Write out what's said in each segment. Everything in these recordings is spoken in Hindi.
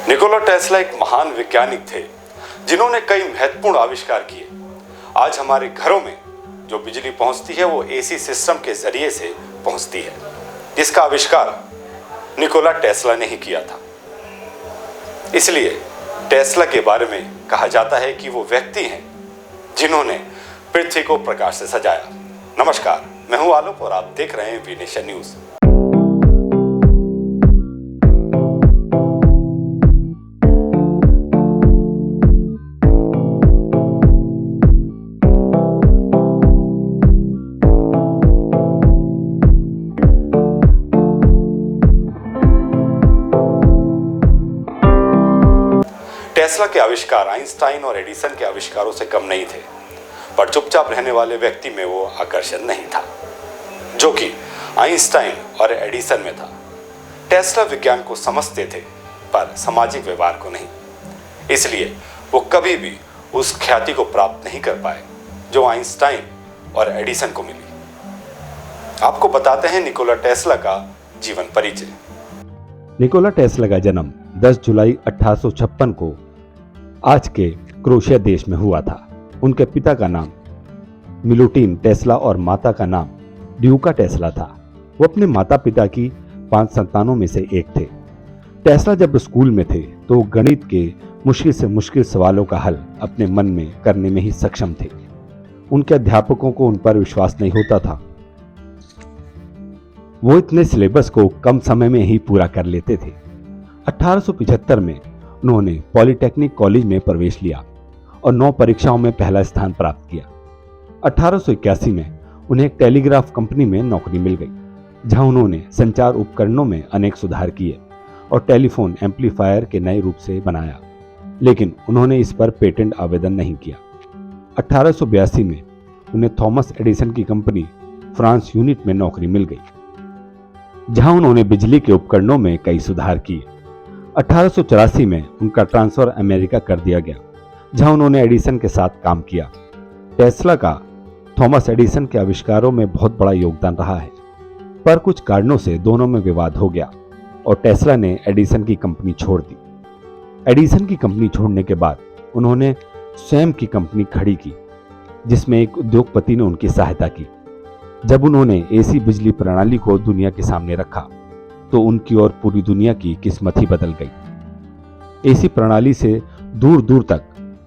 निकोला टेस्ला एक महान वैज्ञानिक थे जिन्होंने कई महत्वपूर्ण आविष्कार किए। आज हमारे घरों में जो बिजली पहुंचती है वो एसी सिस्टम के जरिए से पहुंचती है, जिसका आविष्कार निकोला टेस्ला ने ही किया था। इसलिए टेस्ला के बारे में कहा जाता है कि वो व्यक्ति हैं जिन्होंने पृथ्वी को प्रकाश से सजाया। नमस्कार, मैं हूं आलोक और आप देख रहे हैं वी नेशन न्यूज। टेस्ला के आविष्कार आइंस्टाइन और एडिसन के आविष्कारों से कम नहीं थे, पर चुपचाप रहने वाले व्यक्ति में वो आकर्षण नहीं था जो कि आइंस्टाइन और एडिसन में था। टेस्ला विज्ञान को समझते थे पर सामाजिक व्यवहार को नहीं, इसलिए वो कभी भी उस ख्याति को प्राप्त नहीं कर पाए जो आइंस्टाइन और एडिसन को मिली। आपको बताते हैं निकोला टेस्ला का जीवन परिचय। निकोला टेस्ला का जन्म 10 जुलाई 1856 को आज के क्रोएशिया देश में हुआ था। उनके पिता का नाम मिलुटिन टेस्ला और माता का नाम ड्यूका टेस्ला था। वो अपने माता पिता की 5 संतानों में से एक थे। टेस्ला जब स्कूल में थे तो गणित के मुश्किल से मुश्किल सवालों का हल अपने मन में करने में ही सक्षम थे। उनके अध्यापकों को उन पर विश्वास नहीं होता था। वो इतने सिलेबस को कम समय में ही पूरा कर लेते थे। 1875 में उन्होंने पॉलिटेक्निक कॉलेज में प्रवेश लिया और 9 परीक्षाओं में पहला स्थान प्राप्त किया। 1881 में उन्हें एक टेलीग्राफ कंपनी में नौकरी मिल गई, जहां उन्होंने संचार उपकरणों में अनेक सुधार किए और टेलीफोन एम्पलीफायर के नए रूप से बनाया, लेकिन उन्होंने इस पर पेटेंट आवेदन नहीं किया। 1882 में उन्हें थॉमस एडिसन की कंपनी फ्रांस यूनिट में नौकरी मिल गई, जहां उन्होंने बिजली के उपकरणों में कई सुधार किए। 1884 में उनका ट्रांसफर अमेरिका कर दिया गया, जहां उन्होंने एडिसन के साथ काम किया। टेस्ला का थॉमस एडिसन के आविष्कारों में बहुत बड़ा योगदान रहा है, पर कुछ कारणों से दोनों में विवाद हो गया और टेस्ला ने एडिसन की कंपनी छोड़ दी। एडिसन की कंपनी छोड़ने के बाद उन्होंने स्वयं की कंपनी खड़ी की, जिसमें एक उद्योगपति ने उनकी सहायता की। जब उन्होंने एसी बिजली प्रणाली को दुनिया के सामने रखा तो उनकी और पूरी दुनिया की किस्मत ही बदल गई। एसी प्रणाली से दूर दूर तक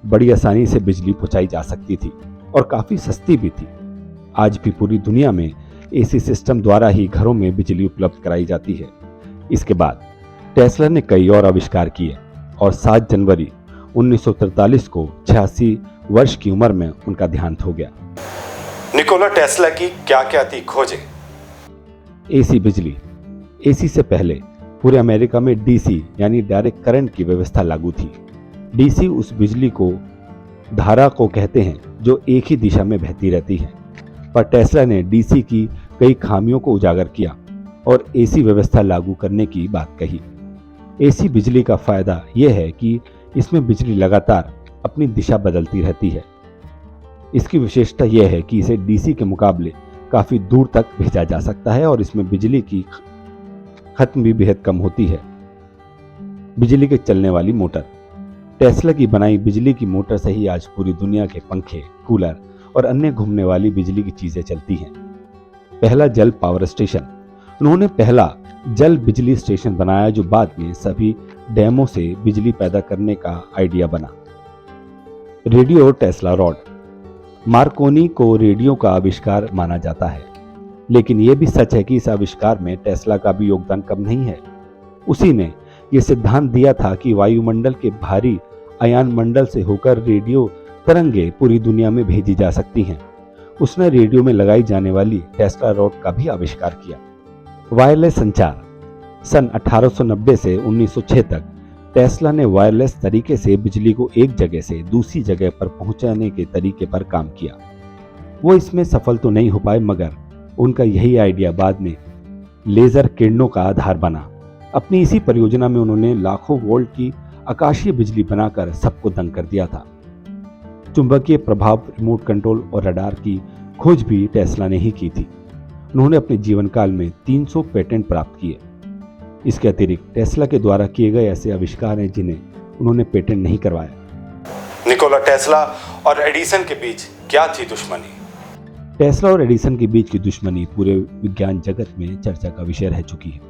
बड़ी आसानी से बिजली पहुंचाई जा सकती थी और काफी सस्ती भी थी। आज भी पूरी दुनिया में एसी सिस्टम द्वारा ही घरों में बिजली उपलब्ध कराई जाती है। इसके बाद टेस्ला ने कई और आविष्कार किए और 7 जनवरी 1943 को 86 वर्ष की उम्र में उनका देहांत हो गया। निकोला टेस्ला की क्या क्या थी खोजें? एसी बिजली। एसी से पहले पूरे अमेरिका में डीसी यानी डायरेक्ट करंट की व्यवस्था लागू थी। डीसी उस बिजली को धारा को कहते हैं जो एक ही दिशा में बहती रहती है, पर टेस्ला ने डीसी की कई खामियों को उजागर किया और एसी व्यवस्था लागू करने की बात कही। एसी बिजली का फायदा यह है कि इसमें बिजली लगातार अपनी दिशा बदलती रहती है। इसकी विशेषता यह है कि इसे डीसी के मुकाबले काफी दूर तक भेजा जा सकता है और इसमें बिजली की खत्म भी बेहद कम होती है। बिजली के चलने वाली मोटर। टेस्ला की बनाई बिजली की मोटर से ही आज पूरी दुनिया के पंखे, कूलर और अन्य घूमने वाली बिजली की चीजें चलती हैं। पहला जल पावर स्टेशन। उन्होंने पहला जल बिजली स्टेशन बनाया जो बाद में सभी डैमों से बिजली पैदा करने का आइडिया बना। Radio Tesla rod. मार्कोनी को रेडियो का आविष्कार माना जाता है, लेकिन यह भी सच है कि इस आविष्कार में टेस्ला का भी योगदान कम नहीं है। उसी ने यह सिद्धांत दिया था कि वायुमंडल के भारी आयन मंडल से होकर रेडियो तरंगे पूरी दुनिया में भेजी जा सकती हैं। उसने रेडियो में लगाई जाने वाली टेस्ला रॉड का भी आविष्कार किया। वायरलेस संचार। सन 1890 से 1906 तक टेस्ला ने वायरलेस तरीके से बिजली को एक जगह से दूसरी जगह पर पहुंचाने के तरीके पर काम किया। वो इसमें सफल तो नहीं हो पाए, मगर उनका यही आइडिया बाद में लेजर किरणों का आधार बना। अपनी इसी परियोजना में उन्होंने लाखों वोल्ट की आकाशीय बिजली बनाकर सबको दंग कर दिया था। चुंबकीय प्रभाव, रिमोट कंट्रोल और रडार की खोज भी टेस्ला ने ही की थी। उन्होंने अपने जीवन काल में 300 पेटेंट प्राप्त किए। इसके अतिरिक्त टेस्ला के द्वारा किए गए ऐसे आविष्कार हैं जिन्हें उन्होंने पेटेंट नहीं करवाया। निकोला टेस्ला और एडिसन के बीच क्या थी दुश्मनी? टेस्ला और एडिसन के बीच की दुश्मनी पूरे विज्ञान जगत में चर्चा का विषय रह चुकी है।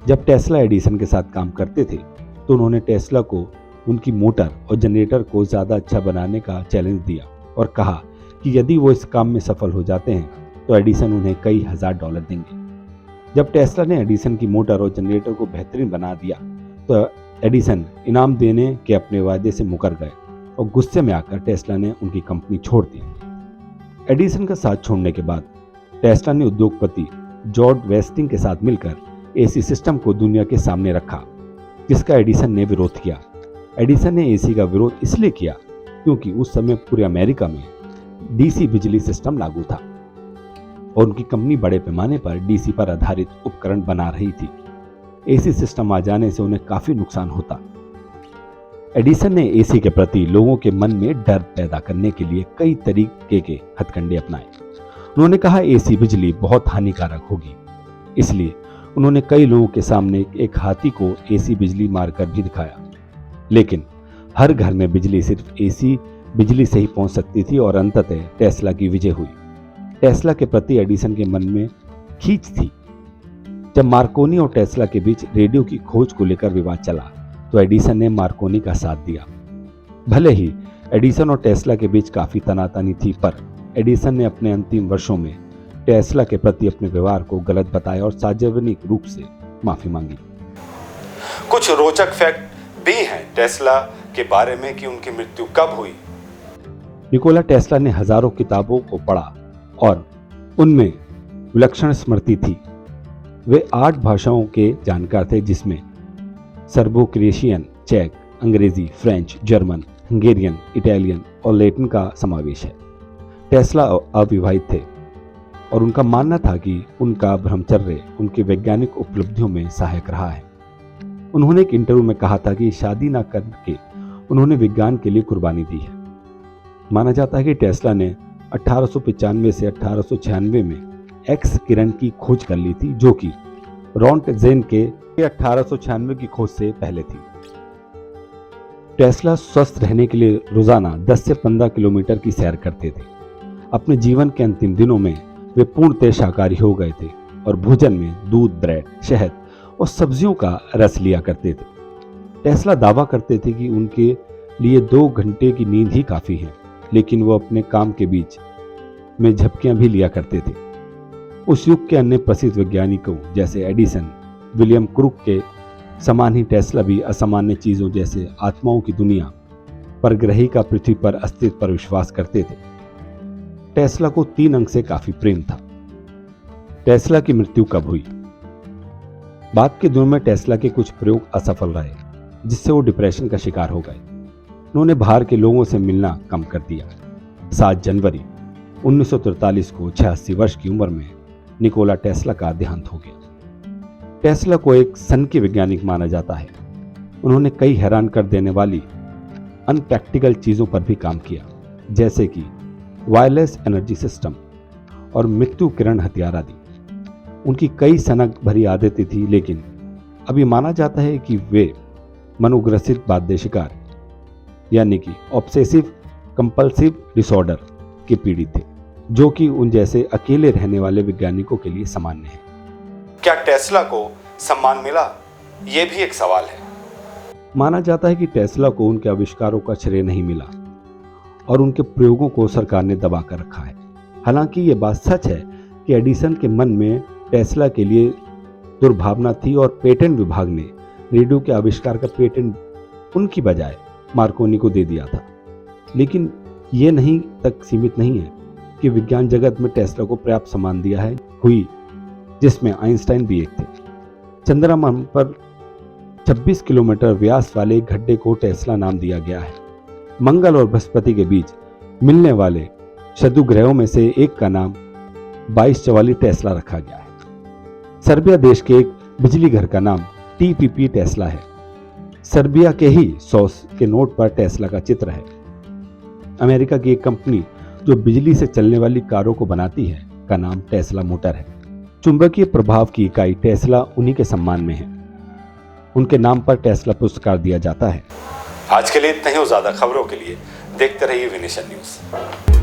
जब टेस्ला एडिसन के साथ काम करते थे तो उन्होंने टेस्ला को उनकी मोटर और जनरेटर को ज़्यादा अच्छा बनाने का चैलेंज दिया और कहा कि यदि वो इस काम में सफल हो जाते हैं तो एडिसन उन्हें कई हजार डॉलर देंगे। जब टेस्ला ने एडिसन की मोटर और जनरेटर को बेहतरीन बना दिया तो एडिसन इनाम देने के अपने वायदे से मुकर गए और गुस्से में आकर टेस्ला ने उनकी कंपनी छोड़ दी। एडिसन का साथ छोड़ने के बाद टेस्ला ने उद्योगपति जॉर्ज वेस्टिंग के साथ मिलकर एसी सिस्टम को दुनिया के सामने रखा, जिसका एडिसन ने विरोध किया। एडिसन ने एसी का विरोध इसलिए किया क्योंकि उस समय पूरे अमेरिका में डीसी बिजली सिस्टम लागू था और उनकी कंपनी बड़े पैमाने पर डीसी पर आधारित उपकरण बना रही थी। एसी सिस्टम आ जाने से उन्हें काफी नुकसान होता। एडिसन ने एसी के प्रति लोगों के मन में डर पैदा करने के लिए कई तरीके के हथकंडे अपनाए। उन्होंने कहा एसी बिजली बहुत हानिकारक होगी, इसलिए उन्होंने कई लोगों के सामने एक हाथी को एसी बिजली मारकर भी दिखाया। लेकिन हर घर में बिजली सिर्फ एसी बिजली से ही पहुंच सकती थी और अंततः टेस्ला की विजय हुई। टेस्ला के प्रति एडिसन के मन में खींच थी। जब मार्कोनी और टेस्ला के बीच रेडियो की खोज को लेकर विवाद चला तो एडिसन ने मार्कोनी का साथ दिया। भले ही एडिसन और टेस्ला के बीच काफी तनातनी थी, पर एडिसन ने अपने अंतिम वर्षों में टेस्ला के प्रति अपने व्यवहार को गलत बताया और सार्वजनिक रूप से माफी मांगी। कुछ रोचक फैक्ट भी हैं टेस्ला के बारे में कि उनकी मृत्यु कब हुई। निकोला टेस्ला ने हजारों किताबों को पढ़ा और उनमें विलक्षण स्मृति थी। वे 8 भाषाओं के जानकार थे, जिसमें सर्बो क्रोएशियन, चेक, अंग्रेजी, फ्रेंच, जर्मन, हंगेरियन, इटालियन और लैटिन का समावेश है। टेस्ला अविवाहित थे और उनका मानना था कि उनका ब्रह्मचर्य उनके वैज्ञानिक उपलब्धियों में सहायक रहा है। उन्होंने एक इंटरव्यू में कहा था कि शादी न करके उन्होंने विज्ञान के लिए कुर्बानी दी है। माना जाता है कि टेस्ला ने 1895 से 1896 में एक्स किरण की खोज कर ली थी, जो कि रॉन्टजेन के 1896 की खोज से पहले थी। टेस्ला स्वस्थ रहने के लिए रोजाना 10 से 15 किलोमीटर की सैर करते थे। अपने जीवन के अंतिम दिनों में वे पूर्णतः शाकाहारी हो गए थे और भोजन में दूध, ब्रेड, शहद और सब्जियों का रस लिया करते थे। टेस्ला दावा करते थे कि उनके लिए 2 घंटे की नींद ही काफी है, लेकिन वो अपने काम के बीच में झपकियां भी लिया करते थे। उस युग के अन्य प्रसिद्ध वैज्ञानिकों जैसे एडिसन, विलियम क्रूक के समान ही टेस्ला भी असामान्य चीजों जैसे आत्माओं की दुनिया, परग्रही का पृथ्वी पर अस्तित्व पर विश्वास करते थे। टेस्ला को 3 अंक से काफी प्रेम था। टेस्ला की मृत्यु कब हुई? बाद के दिनों में टेस्ला के कुछ प्रयोग असफल रहे, जिससे वो डिप्रेशन का शिकार हो गए। उन्होंने बाहर के लोगों से मिलना कम कर दिया। 7 जनवरी 1943 को 86 वर्ष की उम्र में निकोला टेस्ला का देहांत हो गया। टेस्ला को एक सन के वैज्ञानिक माना जाता है। उन्होंने कई हैरान कर देने वाली अनप्रैक्टिकल चीजों पर भी काम किया, जैसे कि वायरलेस एनर्जी सिस्टम और मृत्यु किरण हथियार आदि। उनकी कई सनक भरी आदतें थी, लेकिन अभी माना जाता है कि वे मनोग्रसित बाध्य शिकार यानी कि ऑब्सेसिव कंपल्सिव डिसऑर्डर के पीड़ित थे, जो कि उन जैसे अकेले रहने वाले वैज्ञानिकों के लिए सामान्य है। क्या टेस्ला को सम्मान मिला? यह भी एक सवाल है। माना जाता है कि टेस्ला को उनके आविष्कारों का श्रेय नहीं मिला और उनके प्रयोगों को सरकार ने दबा कर रखा है। हालांकि ये बात सच है कि एडिसन के मन में टेस्ला के लिए दुर्भावना थी और पेटेंट विभाग ने रेडियो के आविष्कार का पेटेंट उनकी बजाय मार्कोनी को दे दिया था। लेकिन ये नहीं तक सीमित नहीं है कि विज्ञान जगत में टेस्ला को पर्याप्त सम्मान दिया है हुई, जिसमें आइंस्टाइन भी एक थे। चंद्रमा पर 26 किलोमीटर व्यास वाले गड्ढे को टेस्ला नाम दिया गया है। मंगल और बृहस्पति के बीच मिलने वाले शत्रु ग्रहों में से एक का नाम 2244 टेस्ला रखा गया है। सर्बिया देश के एक बिजली घर का नाम टीपीपी टेस्ला है। सर्बिया के ही 100 के नोट पर टेस्ला का चित्र है। अमेरिका की एक कंपनी जो बिजली से चलने वाली कारों को बनाती है का नाम टेस्ला मोटर है। चुंबकीय प्रभाव की इकाई टेस्ला उन्हीं के सम्मान में है। उनके नाम पर टेस्ला पुरस्कार दिया जाता है। आज के लिए इतना ही। ज़्यादा खबरों के लिए देखते रहिए विनेशन न्यूज़।